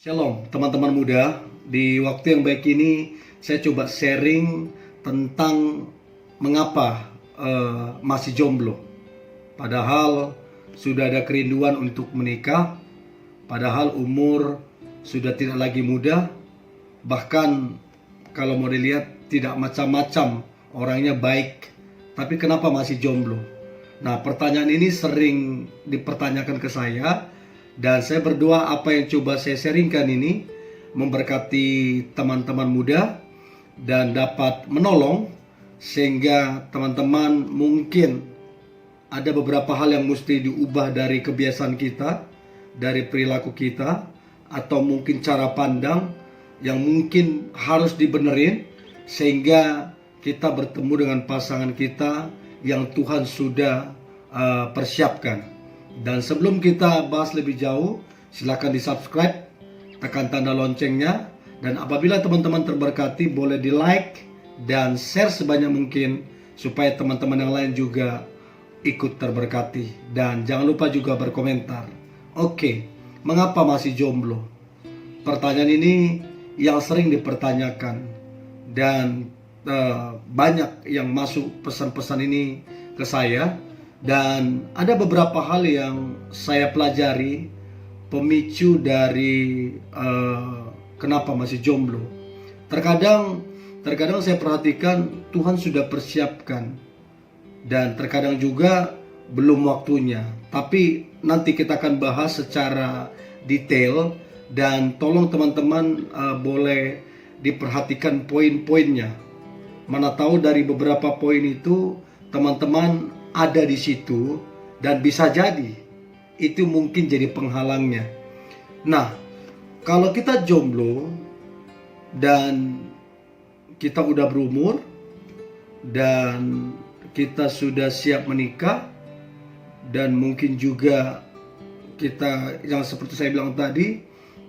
Shalom teman-teman muda. Di waktu yang baik ini saya coba sharing tentang mengapa masih jomblo. Padahal sudah ada kerinduan untuk menikah, padahal umur sudah tidak lagi muda. Bahkan kalau mau dilihat tidak macam-macam, orangnya baik, tapi kenapa masih jomblo? Nah, pertanyaan ini sering dipertanyakan ke saya. Dan saya berdoa apa yang coba saya sharingkan ini memberkati teman-teman muda dan dapat menolong sehingga teman-teman mungkin ada beberapa hal yang mesti diubah dari kebiasaan kita, dari perilaku kita, atau mungkin cara pandang yang mungkin harus dibenerin sehingga kita bertemu dengan pasangan kita yang Tuhan sudah persiapkan. Dan sebelum kita bahas lebih jauh, silakan di subscribe, tekan tanda loncengnya, dan apabila teman-teman terberkati boleh di like dan share sebanyak mungkin supaya teman-teman yang lain juga ikut terberkati. Dan jangan lupa juga berkomentar. Oke, mengapa masih jomblo? Pertanyaan ini yang sering dipertanyakan dan banyak yang masuk pesan-pesan ini ke saya. Dan ada beberapa hal yang saya pelajari pemicu dari kenapa masih jomblo. Terkadang saya perhatikan Tuhan sudah persiapkan dan terkadang juga belum waktunya. Tapi nanti kita akan bahas secara detail dan tolong teman-teman boleh diperhatikan poin-poinnya. Mana tahu dari beberapa poin itu teman-teman ada di situ dan bisa jadi itu mungkin jadi penghalangnya. Nah, kalau kita jomblo dan kita udah berumur dan kita sudah siap menikah dan mungkin juga kita yang seperti saya bilang tadi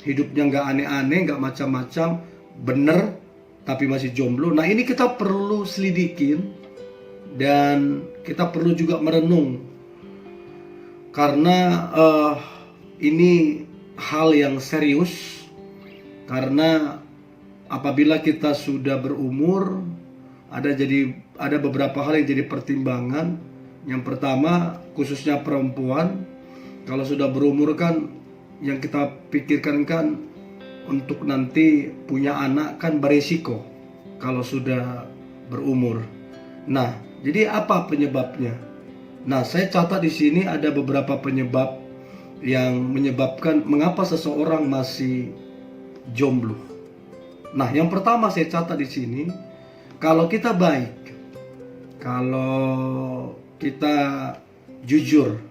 hidupnya nggak aneh-aneh, nggak macam-macam, bener tapi masih jomblo. Nah, ini kita perlu selidikin dan kita perlu juga merenung karena ini hal yang serius. Karena apabila kita sudah berumur ada beberapa hal yang jadi pertimbangan. Yang pertama, khususnya perempuan, kalau sudah berumur kan yang kita pikirkan kan untuk nanti punya anak kan beresiko kalau sudah berumur. Nah, jadi apa penyebabnya? Nah, saya catat di sini ada beberapa penyebab yang menyebabkan mengapa seseorang masih jomblo. Nah, yang pertama saya catat di sini, kalau kita baik, kalau kita jujur,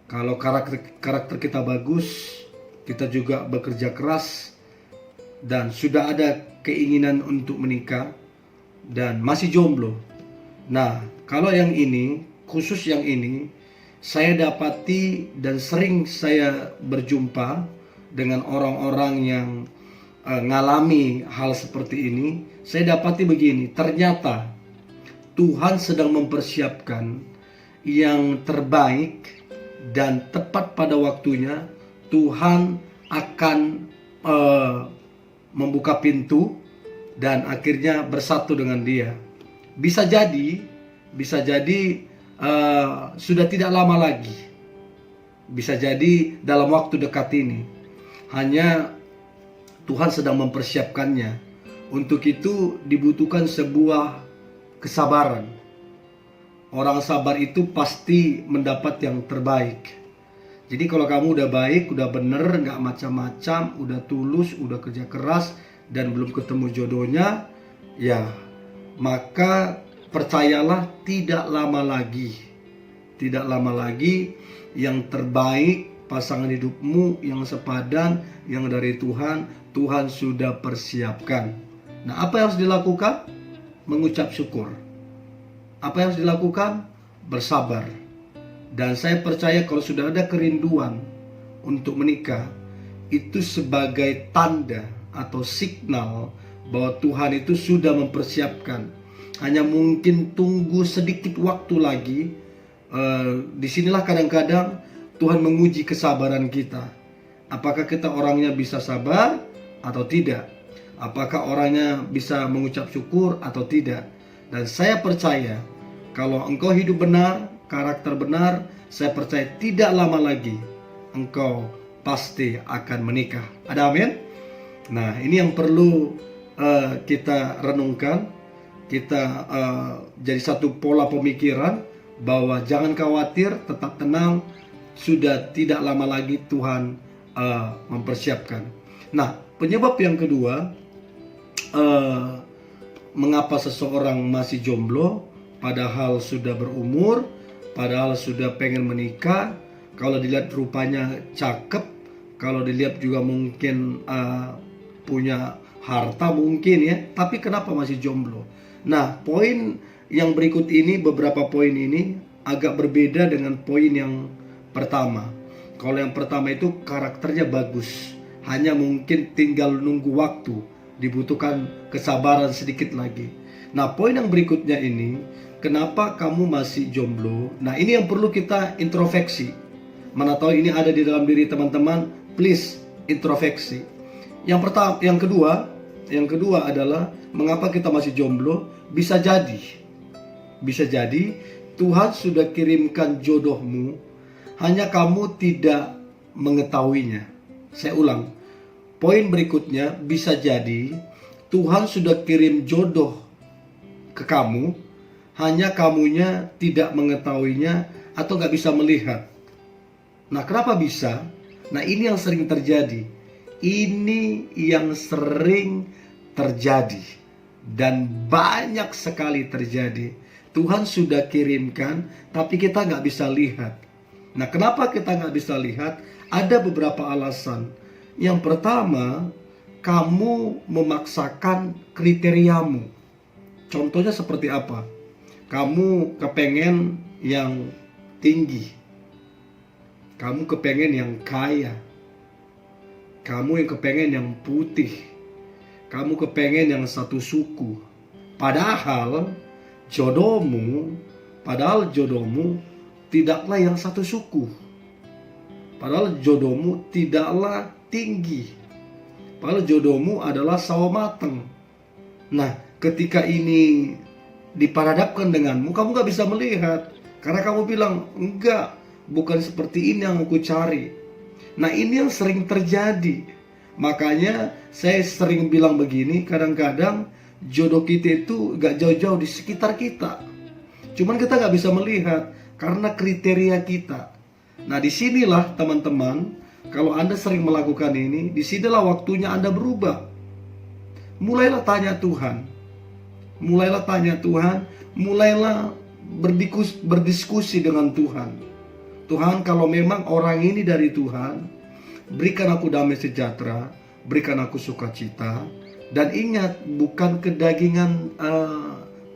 kalau karakter kita bagus, kita juga bekerja keras dan sudah ada keinginan untuk menikah dan masih jomblo. Nah, kalau yang ini, khusus yang ini, saya dapati dan sering saya berjumpa dengan orang-orang yang ngalami hal seperti ini. Saya dapati begini, ternyata Tuhan sedang mempersiapkan yang terbaik dan tepat pada waktunya. Tuhan akan membuka pintu dan akhirnya bersatu dengan dia. Bisa jadi sudah tidak lama lagi. Bisa jadi dalam waktu dekat ini. Hanya Tuhan sedang mempersiapkannya. Untuk itu dibutuhkan sebuah kesabaran. Orang sabar itu pasti mendapat yang terbaik. Jadi kalau kamu udah baik, udah bener, gak macam-macam, udah tulus, udah kerja keras, dan belum ketemu jodohnya, ya maka percayalah tidak lama lagi yang terbaik pasangan hidupmu yang sepadan, yang dari Tuhan sudah persiapkan. Nah, apa yang harus dilakukan? Mengucap syukur. Apa yang harus dilakukan? Bersabar. Dan saya percaya kalau sudah ada kerinduan untuk menikah, itu sebagai tanda atau signal bahwa Tuhan itu sudah mempersiapkan. Hanya mungkin tunggu sedikit waktu lagi. Disinilah kadang-kadang Tuhan menguji kesabaran kita. Apakah kita orangnya bisa sabar atau tidak? Apakah orangnya bisa mengucap syukur atau tidak? Dan saya percaya kalau engkau hidup benar, karakter benar, saya percaya tidak lama lagi engkau pasti akan menikah. Ada amin? Nah, ini yang perlu kita renungkan. Kita jadi satu pola pemikiran bahwa jangan khawatir, tetap tenang. Sudah tidak lama lagi Tuhan mempersiapkan. Nah, penyebab yang kedua, mengapa seseorang masih jomblo padahal sudah berumur, padahal sudah pengen menikah. Kalau dilihat rupanya cakep, kalau dilihat juga mungkin punya harta mungkin ya, tapi kenapa masih jomblo? Nah, poin yang berikut ini, beberapa poin ini agak berbeda dengan poin yang pertama. Kalau yang pertama itu karakternya bagus, hanya mungkin tinggal nunggu waktu, dibutuhkan kesabaran sedikit lagi. Nah, poin yang berikutnya ini, kenapa kamu masih jomblo? Nah, ini yang perlu kita introspeksi. Mana tahu ini ada di dalam diri teman-teman, please introspeksi. Yang pertama, yang kedua adalah mengapa kita masih jomblo? Bisa jadi Tuhan sudah kirimkan jodohmu, hanya kamu tidak mengetahuinya. Saya ulang, poin berikutnya, bisa jadi Tuhan sudah kirim jodoh ke kamu, hanya kamunya tidak mengetahuinya atau gak bisa melihat. Nah, kenapa bisa? Nah, ini yang sering terjadi. Ini yang sering terjadi dan banyak sekali terjadi. Tuhan sudah kirimkan, tapi kita gak bisa lihat. Nah, kenapa kita gak bisa lihat? Ada beberapa alasan. Yang pertama, kamu memaksakan kriteriamu. Contohnya seperti apa? Kamu kepengen yang tinggi, kamu kepengen yang kaya, kamu yang kepengen yang putih, kamu kepengen yang satu suku. Padahal jodohmu tidaklah yang satu suku. Padahal jodohmu tidaklah tinggi. Padahal jodohmu adalah sawo mateng. Nah, ketika ini diperhadapkan denganmu, kamu gak bisa melihat. Karena kamu bilang, enggak, bukan seperti ini yang aku cari. Nah, ini yang sering terjadi. Makanya saya sering bilang begini, kadang-kadang jodoh kita itu gak jauh-jauh di sekitar kita. Cuman kita gak bisa melihat karena kriteria kita. Nah, disinilah teman-teman, kalau Anda sering melakukan ini, disinilah waktunya Anda berubah. Mulailah tanya Tuhan. Mulailah berdiskusi dengan Tuhan. Tuhan, kalau memang orang ini dari Tuhan, berikan aku damai sejahtera, berikan aku sukacita. Dan ingat, bukan kedagingan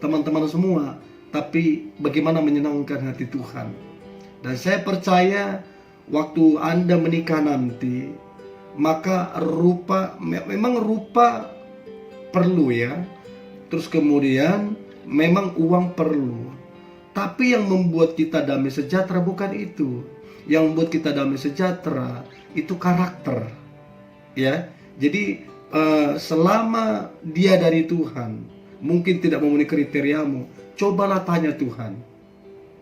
teman-teman semua, tapi bagaimana menyenangkan hati Tuhan. Dan saya percaya waktu Anda menikah nanti, maka memang rupa perlu ya. Terus kemudian memang uang perlu. Tapi yang membuat kita damai sejahtera bukan itu. Yang membuat kita damai sejahtera itu karakter. Ya. Jadi selama dia dari Tuhan, mungkin tidak memenuhi kriteriamu, cobalah tanya Tuhan.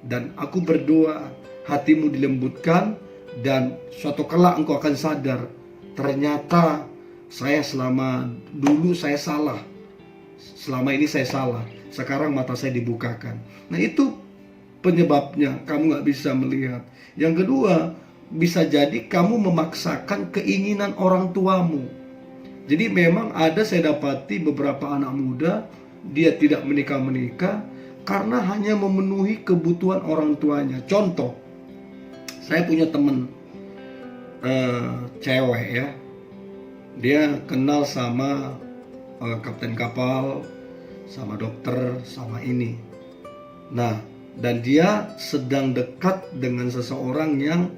Dan aku berdoa hatimu dilembutkan, dan suatu kelak engkau akan sadar, ternyata saya selama dulu saya salah. Selama ini saya salah. Sekarang mata saya dibukakan. Nah, itu penyebabnya kamu gak bisa melihat. Yang kedua, bisa jadi kamu memaksakan keinginan orang tuamu. Jadi memang ada, saya dapati beberapa anak muda, dia tidak menikah karena hanya memenuhi kebutuhan orang tuanya. Contoh, saya punya teman cewek ya. Dia kenal sama kapten kapal, sama dokter, sama ini. Nah, dan dia sedang dekat dengan seseorang yang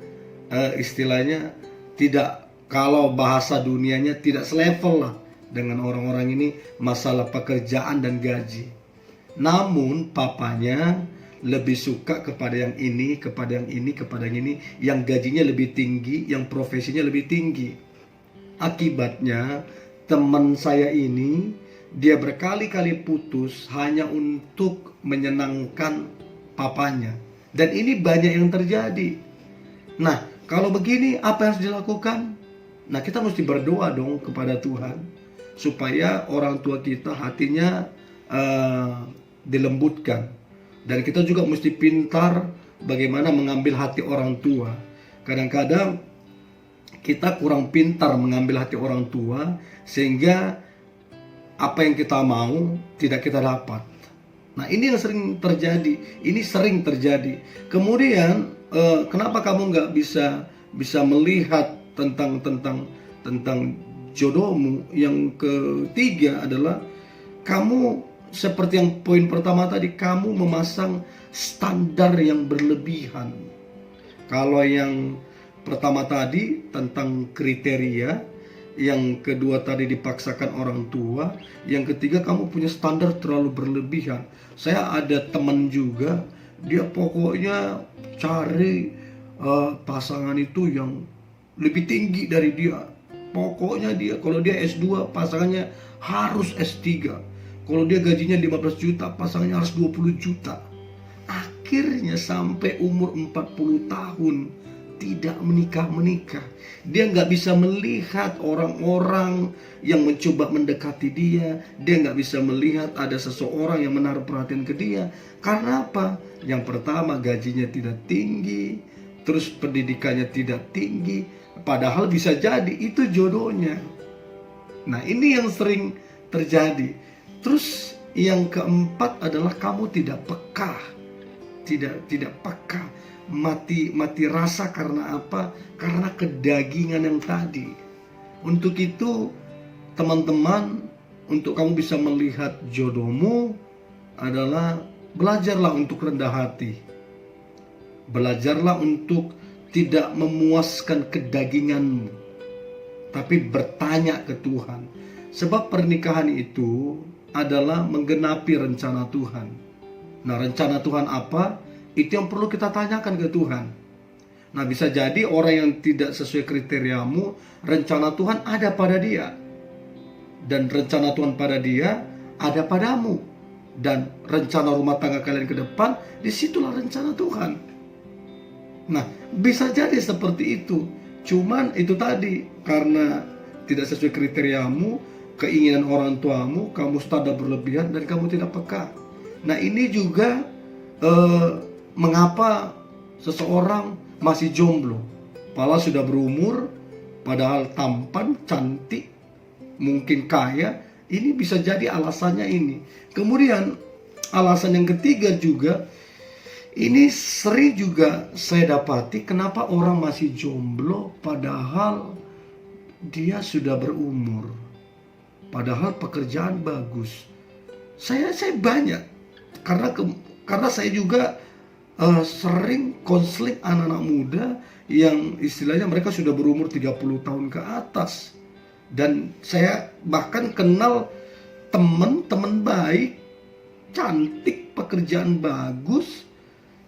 istilahnya tidak, kalau bahasa dunianya tidak selevel lah dengan orang-orang ini, masalah pekerjaan dan gaji. Namun papanya lebih suka kepada yang ini, kepada yang ini, kepada yang ini, yang gajinya lebih tinggi, yang profesinya lebih tinggi. Akibatnya teman saya ini dia berkali-kali putus hanya untuk menyenangkan papanya. Dan ini banyak yang terjadi. Nah, kalau begini apa yang harus dilakukan? Nah, kita mesti berdoa dong kepada Tuhan supaya orang tua kita hatinya dilembutkan. Dan kita juga mesti pintar bagaimana mengambil hati orang tua. Kadang-kadang kita kurang pintar mengambil hati orang tua sehingga apa yang kita mau tidak kita dapat. Nah, ini yang sering terjadi. Ini sering terjadi. Kemudian kenapa kamu nggak bisa melihat tentang jodohmu? Yang ketiga adalah kamu seperti yang poin pertama tadi, kamu memasang standar yang berlebihan. Kalau yang pertama tadi tentang kriteria, yang kedua tadi dipaksakan orang tua, yang ketiga kamu punya standar terlalu berlebihan. Saya ada teman juga, dia pokoknya cari pasangan itu yang lebih tinggi dari dia. Pokoknya dia kalau dia S2 pasangannya harus S3. Kalau dia gajinya 15 juta pasangannya harus 20 juta. Akhirnya sampai umur 40 tahun tidak menikah. Dia nggak bisa melihat orang-orang yang mencoba mendekati dia. Dia nggak bisa melihat ada seseorang yang menaruh perhatian ke dia. Karena apa? Yang pertama gajinya tidak tinggi, terus pendidikannya tidak tinggi. Padahal bisa jadi itu jodohnya. Nah, ini yang sering terjadi. Terus yang keempat adalah kamu tidak peka. Tidak peka. Mati rasa karena apa? Karena kedagingan yang tadi. Untuk itu teman-teman, untuk kamu bisa melihat jodohmu adalah belajarlah untuk rendah hati. Belajarlah untuk tidak memuaskan kedaginganmu, tapi bertanya ke Tuhan. Sebab pernikahan itu adalah menggenapi rencana Tuhan. Nah, rencana Tuhan apa? Itu yang perlu kita tanyakan ke Tuhan. Nah, bisa jadi orang yang tidak sesuai kriteriamu, rencana Tuhan ada pada dia. Dan rencana Tuhan pada dia ada padamu. Dan rencana rumah tangga kalian ke depan, disitulah rencana Tuhan. Nah, bisa jadi seperti itu. Cuman itu tadi, karena tidak sesuai kriteriamu, keinginan orang tuamu, kamu standar berlebihan dan kamu tidak peka. Nah, ini juga mengapa seseorang masih jomblo, padahal sudah berumur, padahal tampan, cantik, mungkin kaya. Ini bisa jadi alasannya ini. Kemudian alasan yang ketiga juga, ini sering juga saya dapati, kenapa orang masih jomblo padahal dia sudah berumur, padahal pekerjaan bagus. Saya banyak, karena saya juga sering konseling anak-anak muda yang istilahnya mereka sudah berumur 30 tahun ke atas. Dan saya bahkan kenal teman-teman baik, cantik, pekerjaan bagus,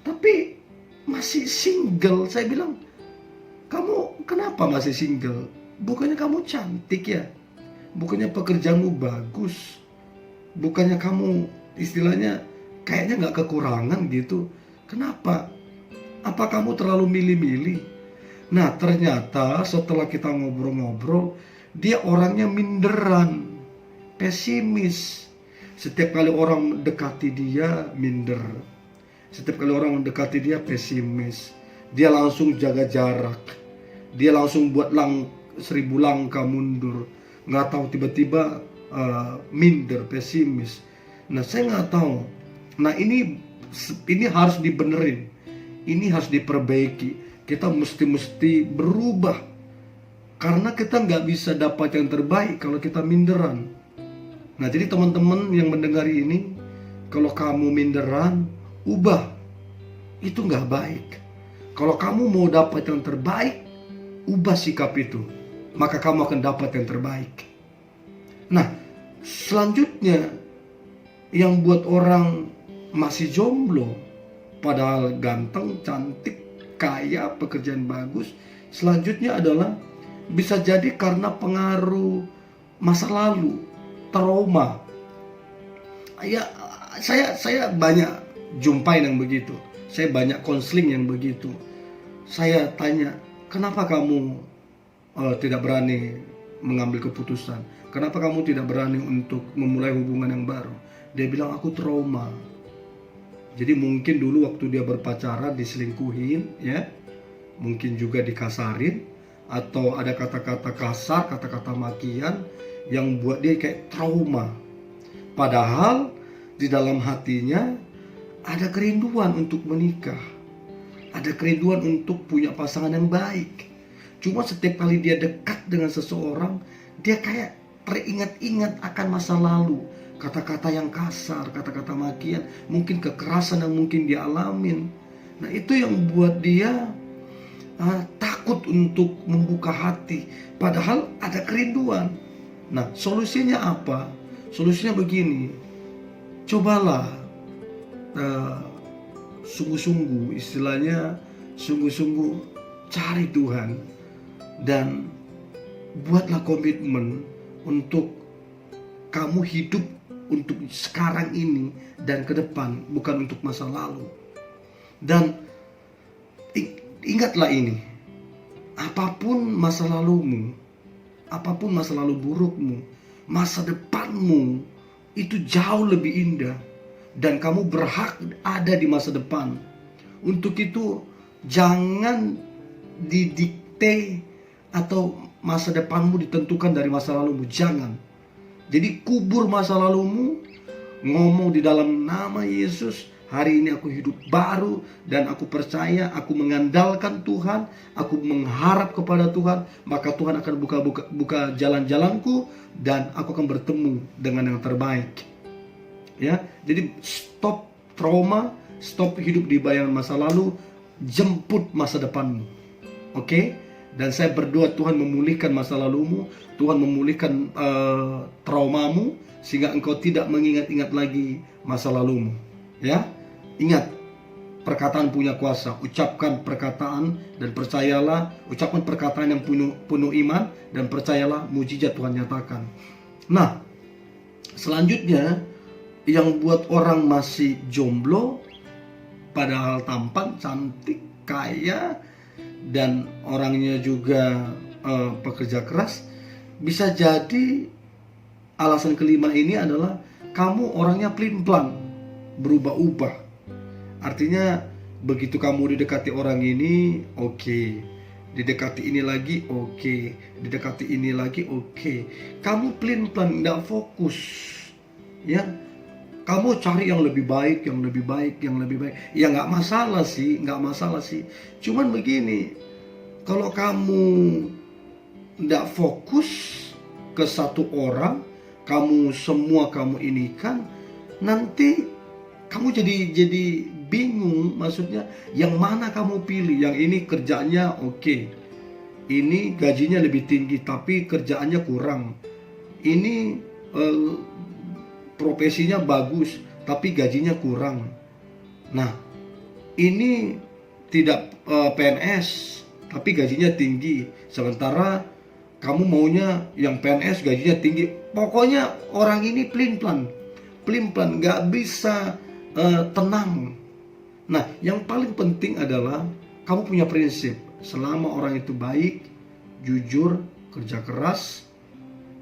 tapi masih single. Saya bilang, kamu kenapa masih single? Bukannya kamu cantik ya? Bukannya pekerjaanmu bagus? Bukannya kamu istilahnya kayaknya gak kekurangan gitu? Kenapa? Apa kamu terlalu milih-milih? Nah, ternyata setelah kita ngobrol-ngobrol, dia orangnya minderan, pesimis. Setiap kali orang mendekati dia, minder. Setiap kali orang mendekati dia, pesimis. Dia langsung jaga jarak. Dia langsung buat 1000 langkah mundur. Nggak tahu, tiba-tiba minder, pesimis. Nah, saya nggak tahu. Nah, ini harus dibenerin. Ini harus diperbaiki. Kita mesti berubah. Karena kita nggak bisa dapat yang terbaik kalau kita minderan. Nah, jadi teman-teman yang mendengar ini, kalau kamu minderan, ubah. Itu nggak baik. Kalau kamu mau dapat yang terbaik, ubah sikap itu. Maka kamu akan dapat yang terbaik. Nah, selanjutnya yang buat orang masih jomblo, padahal ganteng, cantik, kaya, pekerjaan bagus. Selanjutnya adalah bisa jadi karena pengaruh masa lalu, trauma. Ya, saya banyak jumpai yang begitu. Saya banyak konseling yang begitu. Saya tanya, kenapa kamu tidak berani mengambil keputusan? Kenapa kamu tidak berani untuk memulai hubungan yang baru? Dia bilang, aku trauma. Jadi mungkin dulu waktu dia berpacaran diselingkuhin, ya, mungkin juga dikasarin, atau ada kata-kata kasar, kata-kata makian yang buat dia kayak trauma. Padahal di dalam hatinya ada kerinduan untuk menikah, ada kerinduan untuk punya pasangan yang baik. Cuma setiap kali dia dekat dengan seseorang, dia kayak teringat-ingat akan masa lalu. Kata-kata yang kasar, kata-kata makian, mungkin kekerasan yang mungkin dia alamin. Nah, itu yang buat dia takut untuk membuka hati, padahal ada kerinduan. Nah, solusinya apa? Solusinya begini, cobalah sungguh-sungguh, istilahnya sungguh-sungguh cari Tuhan, dan buatlah komitmen untuk kamu hidup untuk sekarang ini dan ke depan, bukan untuk masa lalu. Dan ingatlah ini, apapun masa lalumu, apapun masa lalu burukmu, masa depanmu itu jauh lebih indah, dan kamu berhak ada di masa depan. Untuk itu jangan didikte atau masa depanmu ditentukan dari masa lalumu, jangan. Jadi kubur masa lalumu, ngomong di dalam nama Yesus, hari ini aku hidup baru dan aku percaya, aku mengandalkan Tuhan, aku mengharap kepada Tuhan, maka Tuhan akan buka jalan-jalanku dan aku akan bertemu dengan yang terbaik. Ya, jadi stop trauma, stop hidup di bayangan masa lalu, jemput masa depanmu. Oke? Dan saya berdoa Tuhan memulihkan masa lalumu, Tuhan memulihkan traumamu, sehingga engkau tidak mengingat-ingat lagi masa lalumu. Ya, ingat, perkataan punya kuasa. Ucapkan perkataan dan percayalah, ucapkan perkataan yang penuh iman dan percayalah mujizat Tuhan nyatakan. Nah, selanjutnya yang buat orang masih jomblo padahal tampan, cantik, kaya, dan orangnya juga pekerja keras, bisa jadi alasan kelima ini adalah kamu orangnya pelin-pelan, berubah-ubah. Artinya begitu kamu didekati orang ini, oke, didekati ini lagi, oke, didekati ini lagi, oke, kamu pelin-pelan, nggak fokus, ya. Kamu cari yang lebih baik, yang lebih baik, yang lebih baik. Ya nggak masalah sih, nggak masalah sih. Cuman begini, kalau kamu nggak fokus ke satu orang, kamu ini kan, nanti kamu jadi bingung. Maksudnya, yang mana kamu pilih? Yang ini kerjanya oke, ini gajinya lebih tinggi, tapi kerjaannya kurang. Ini profesinya bagus tapi gajinya kurang. Nah, ini tidak PNS tapi gajinya tinggi, sementara kamu maunya yang PNS gajinya tinggi. Pokoknya orang ini pelin-pelan, nggak bisa tenang. Nah, yang paling penting adalah kamu punya prinsip. Selama orang itu baik, jujur, kerja keras,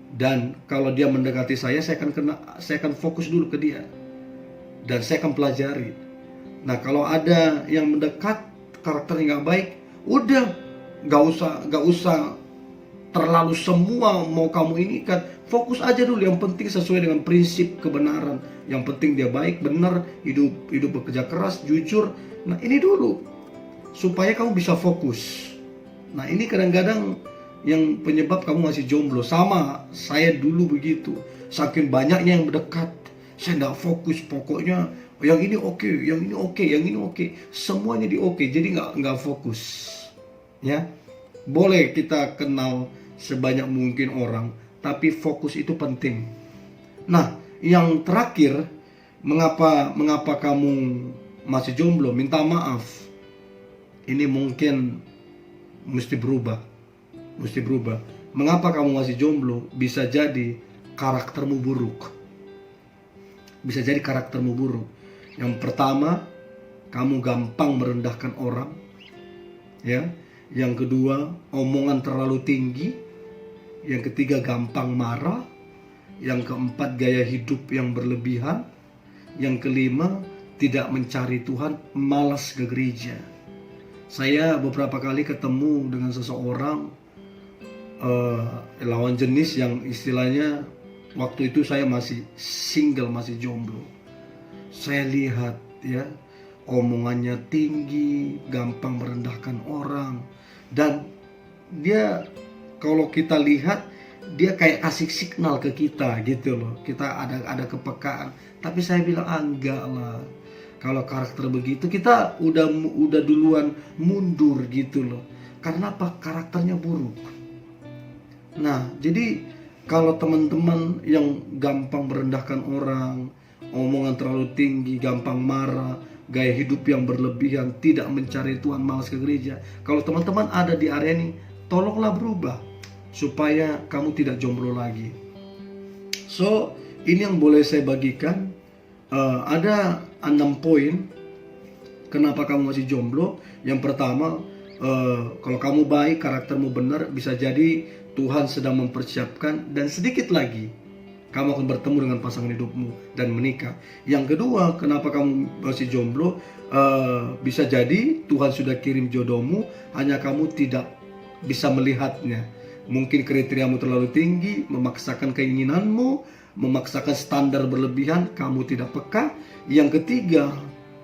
dan kalau dia mendekati saya akan fokus dulu ke dia dan saya akan pelajari. Nah, kalau ada yang mendekat karakternya nggak baik, udah nggak usah terlalu semua mau kamu ini kan, fokus aja dulu. Yang penting sesuai dengan prinsip kebenaran. Yang penting dia baik, benar, hidup bekerja keras, jujur. Nah, ini dulu supaya kamu bisa fokus. Nah, ini kadang-kadang yang penyebab kamu masih jomblo. Sama saya dulu begitu, saking banyaknya yang mendekat, saya nggak fokus. Pokoknya yang ini oke, yang ini oke, yang ini oke, semuanya di oke, jadi nggak fokus. Ya, boleh kita kenal sebanyak mungkin orang, tapi fokus itu penting. Nah, yang terakhir, mengapa kamu masih jomblo, minta maaf. Ini mungkin mesti berubah. Mengapa kamu masih jomblo? Bisa jadi karaktermu buruk. Yang pertama, kamu gampang merendahkan orang, ya. Yang kedua, omongan terlalu tinggi. Yang ketiga, gampang marah. Yang keempat, gaya hidup yang berlebihan. Yang kelima, tidak mencari Tuhan, malas ke gereja. Saya beberapa kali ketemu dengan seseorang lawan jenis yang istilahnya waktu itu saya masih single, masih jomblo. Saya lihat ya, omongannya tinggi, gampang merendahkan orang, dan dia, kalau kita lihat, dia kayak kasih signal ke kita gitu loh. Kita ada kepekaan. Tapi saya bilang enggak lah. Kalau karakter begitu kita udah duluan mundur gitu loh. Karena apa? Karakternya buruk. Nah, jadi kalau teman-teman yang gampang merendahkan orang, omongan terlalu tinggi, gampang marah, gaya hidup yang berlebihan, tidak mencari Tuhan, malas ke gereja. Kalau teman-teman ada di area ini, tolonglah berubah supaya kamu tidak jomblo lagi. So, ini yang boleh saya bagikan. Ada 6 poin kenapa kamu masih jomblo. Yang pertama, kalau kamu baik, karaktermu benar, bisa jadi Tuhan sedang mempersiapkan, dan sedikit lagi kamu akan bertemu dengan pasangan hidupmu dan menikah. Yang kedua, kenapa kamu masih jomblo? Bisa jadi Tuhan sudah kirim jodohmu, hanya kamu tidak bisa melihatnya. Mungkin kriteriamu terlalu tinggi, memaksakan keinginanmu, memaksakan standar berlebihan, kamu tidak peka. Yang ketiga,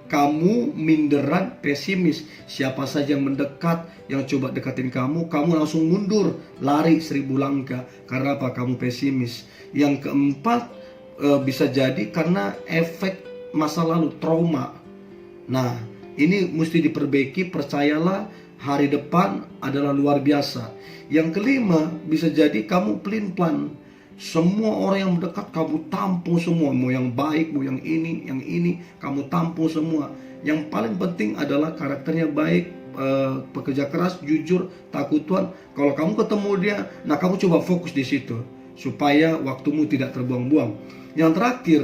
kamu minderan, pesimis. Siapa saja yang mendekat, yang coba dekatin kamu langsung mundur, lari 1000 langkah. Karena apa? Kamu pesimis. Yang keempat, bisa jadi karena efek masa lalu, trauma. Nah, ini mesti diperbaiki, percayalah, hari depan adalah luar biasa. Yang kelima, bisa jadi kamu pelin-pelan. Semua orang yang mendekat kamu tampung semua. Mau yang baik, mau yang ini kamu tampung semua. Yang paling penting adalah karakternya baik, pekerja keras, jujur, takut Tuhan. Kalau kamu ketemu dia, nah kamu coba fokus di situ supaya waktumu tidak terbuang-buang. Yang terakhir,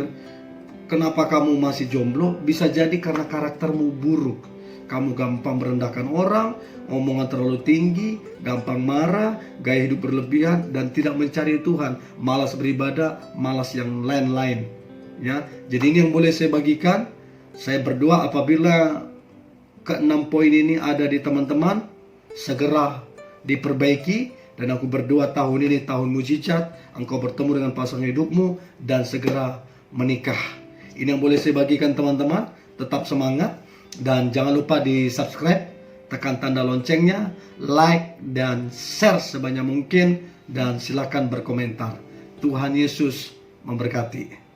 kenapa kamu masih jomblo? Bisa jadi karena karaktermu buruk. Kamu gampang merendahkan orang, omongan terlalu tinggi, gampang marah, gaya hidup berlebihan, dan tidak mencari Tuhan, malas beribadah, malas yang lain-lain. Ya, jadi ini yang boleh saya bagikan. Saya berdoa apabila ke-6 poin ini ada di teman-teman, segera diperbaiki. Dan aku berdoa tahun ini tahun mujizat, engkau bertemu dengan pasangan hidupmu dan segera menikah. Ini yang boleh saya bagikan teman-teman. Tetap semangat. Dan jangan lupa di subscribe, tekan tanda loncengnya, like dan share sebanyak mungkin, dan silakan berkomentar. Tuhan Yesus memberkati.